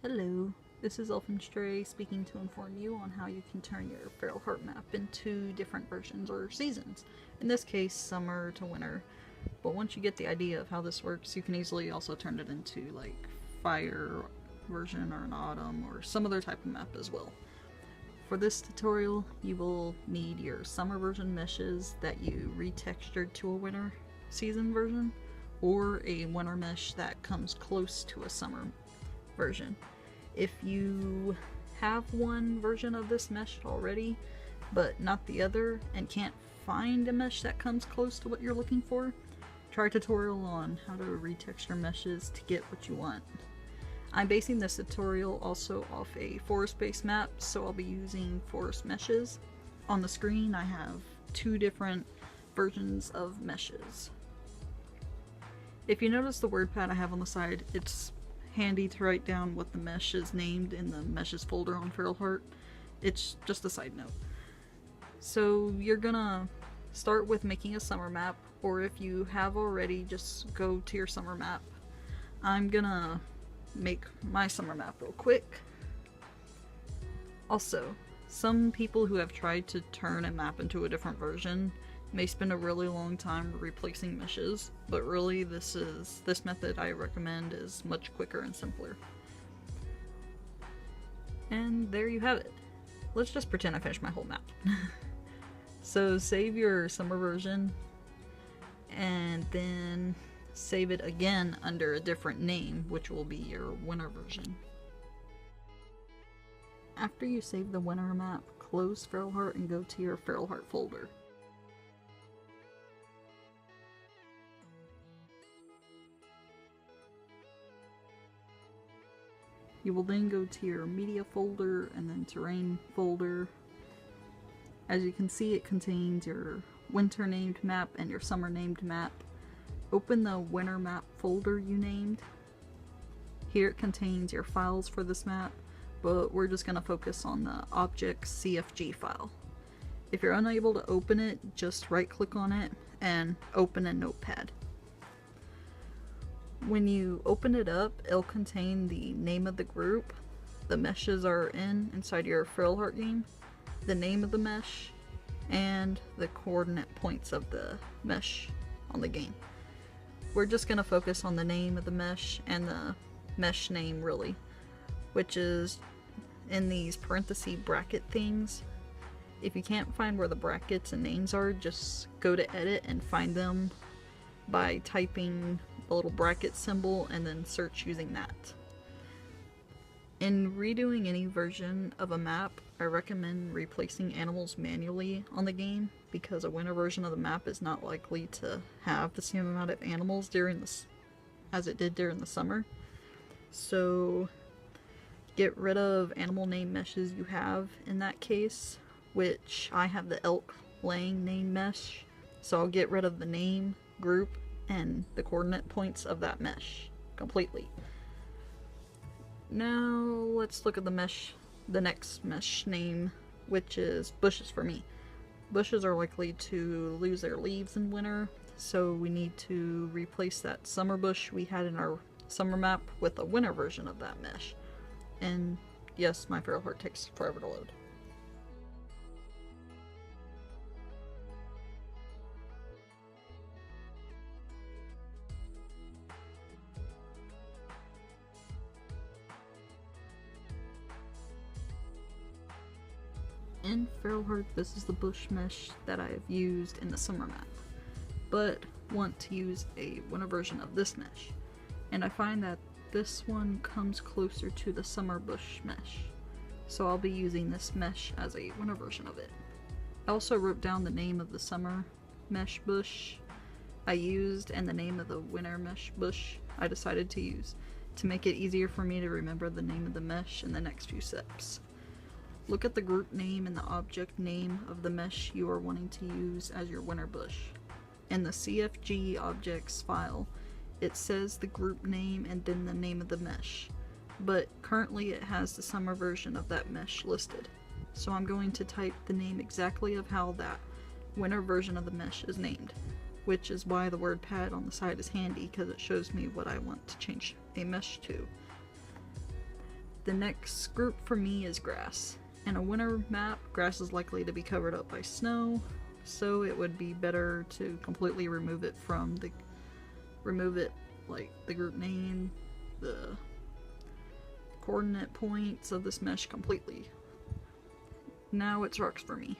Hello, this is ElfinStray speaking to inform you on how you can turn your FeralHeart map into different versions or seasons. In this case, summer to winter. But once you get the idea of how this works, you can easily also turn it into like fire version or an autumn or some other type of map as well. For this tutorial, you will need your summer version meshes that you retextured to a winter season version, or a winter mesh that comes close to a summer version. If you have one version of this mesh already, but not the other, and can't find a mesh that comes close to what you're looking for, try a tutorial on how to retexture meshes to get what you want. I'm basing this tutorial also off a forest-based map, so I'll be using forest meshes. On the screen I have two different versions of meshes. If you notice the word pad I have on the side, it's handy to write down what the mesh is named in the meshes folder on FeralHeart. It's just a side note. So you're gonna start with making a summer map, or if you have already, just go to your summer map. I'm gonna make my summer map real quick. Also, some people who have tried to turn a map into a different version may spend a really long time replacing meshes, but really this method I recommend is much quicker and simpler. And there you have it. Let's just pretend I finished my whole map. So save your summer version and then save it again under a different name, which will be your winter version. After you save the winter map, close FeralHeart and go to your FeralHeart folder. You will then go to your media folder and then terrain folder. As you can see, it contains your winter named map and your summer named map. Open the winter map folder you named. Here it contains your files for this map, but we're just going to focus on the objects CFG file. If you're unable to open it, just right click on it and open a notepad. When you open it up, it'll contain the name of the group the meshes are inside your FeralHeart game, the name of the mesh, and the coordinate points of the mesh on the game. We're just going to focus on the name of the mesh and the mesh name really, which is in these parenthesis bracket things. If you can't find where the brackets and names are, just go to edit and find them by typing the little bracket symbol and then search using that. In redoing any version of a map, I recommend replacing animals manually on the game because a winter version of the map is not likely to have the same amount of animals as it did during the summer. So get rid of animal name meshes you have in that case, which I have the elk laying name mesh, so I'll get rid of the name, group, and the coordinate points of that mesh completely. Now let's look at the next mesh name, which is bushes for me. Bushes are likely to lose their leaves in winter, so we need to replace that summer bush we had in our summer map with a winter version of that mesh. And yes, my FeralHeart takes forever to load. In FeralHeart, this is the bush mesh that I have used in the summer map, but want to use a winter version of this mesh, and I find that this one comes closer to the summer bush mesh, so I'll be using this mesh as a winter version of it. I also wrote down the name of the summer mesh bush I used and the name of the winter mesh bush I decided to use to make it easier for me to remember the name of the mesh in the next few steps. Look at the group name and the object name of the mesh you are wanting to use as your winter bush. In the CFG objects file, it says the group name and then the name of the mesh, but currently it has the summer version of that mesh listed. So I'm going to type the name exactly of how that winter version of the mesh is named, which is why the word pad on the side is handy because it shows me what I want to change a mesh to. The next group for me is grass. In a winter map, grass is likely to be covered up by snow, so it would be better to completely remove it like the group name, the coordinate points of this mesh completely. Now it's rocks for me.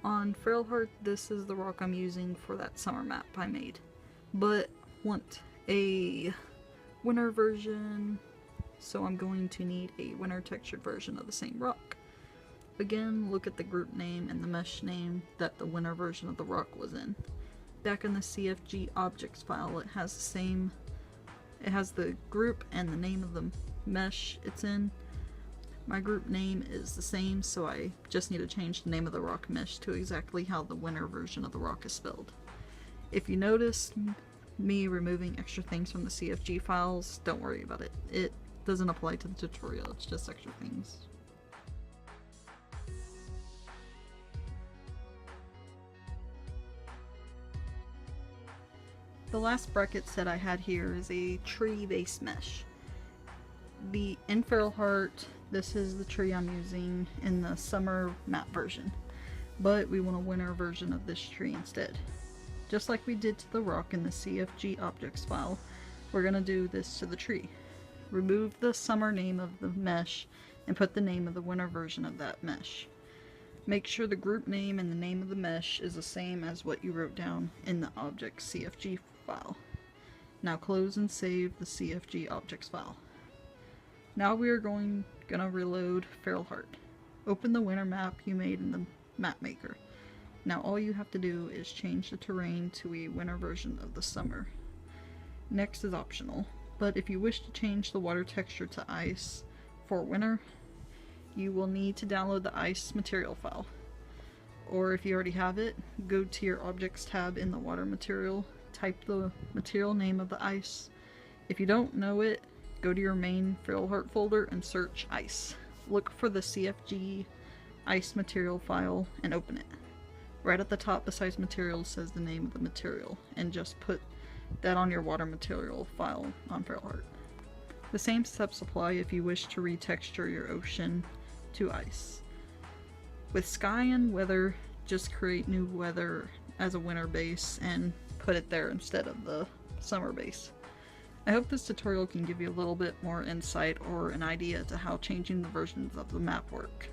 On FeralHeart, this is the rock I'm using for that summer map I made, but want a winter version, so I'm going to need a winter textured version of the same rock. Again, look at the group name and the mesh name that the winter version of the rock was in. Back in the CFG objects file, it has the group and the name of the mesh it's in. My group name is the same, so I just need to change the name of the rock mesh to exactly how the winter version of the rock is spelled. If you notice me removing extra things from the CFG files, don't worry about it. It doesn't apply to the tutorial, it's just extra things. The last bracket set I had here is a tree-based mesh. In FeralHeart, this is the tree I'm using in the summer map version, but we want a winter version of this tree instead. Just like we did to the rock in the CFG objects file, we're going to do this to the tree. Remove the summer name of the mesh and put the name of the winter version of that mesh. Make sure the group name and the name of the mesh is the same as what you wrote down in the object CFG file. Now close and save the CFG objects file. Now we are gonna reload FeralHeart. Open the winter map you made in the map maker. Now all you have to do is change the terrain to a winter version of the summer. Next is optional, but if you wish to change the water texture to ice for winter, you will need to download the ice material file. Or if you already have it, go to your objects tab in the water material, type the material name of the ice. If you don't know it, go to your main FeralHeart folder and search ice. Look for the CFG ice material file and open it. Right at the top beside materials says the name of the material, and just put that on your water material file on FeralHeart. The same steps apply if you wish to retexture your ocean to ice. With sky and weather, just create new weather as a winter base and put it there instead of the summer base. I hope this tutorial can give you a little bit more insight or an idea to how changing the versions of the map work.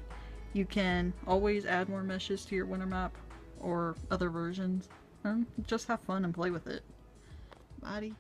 You can always add more meshes to your winter map or other versions, and just have fun and play with it. Bye.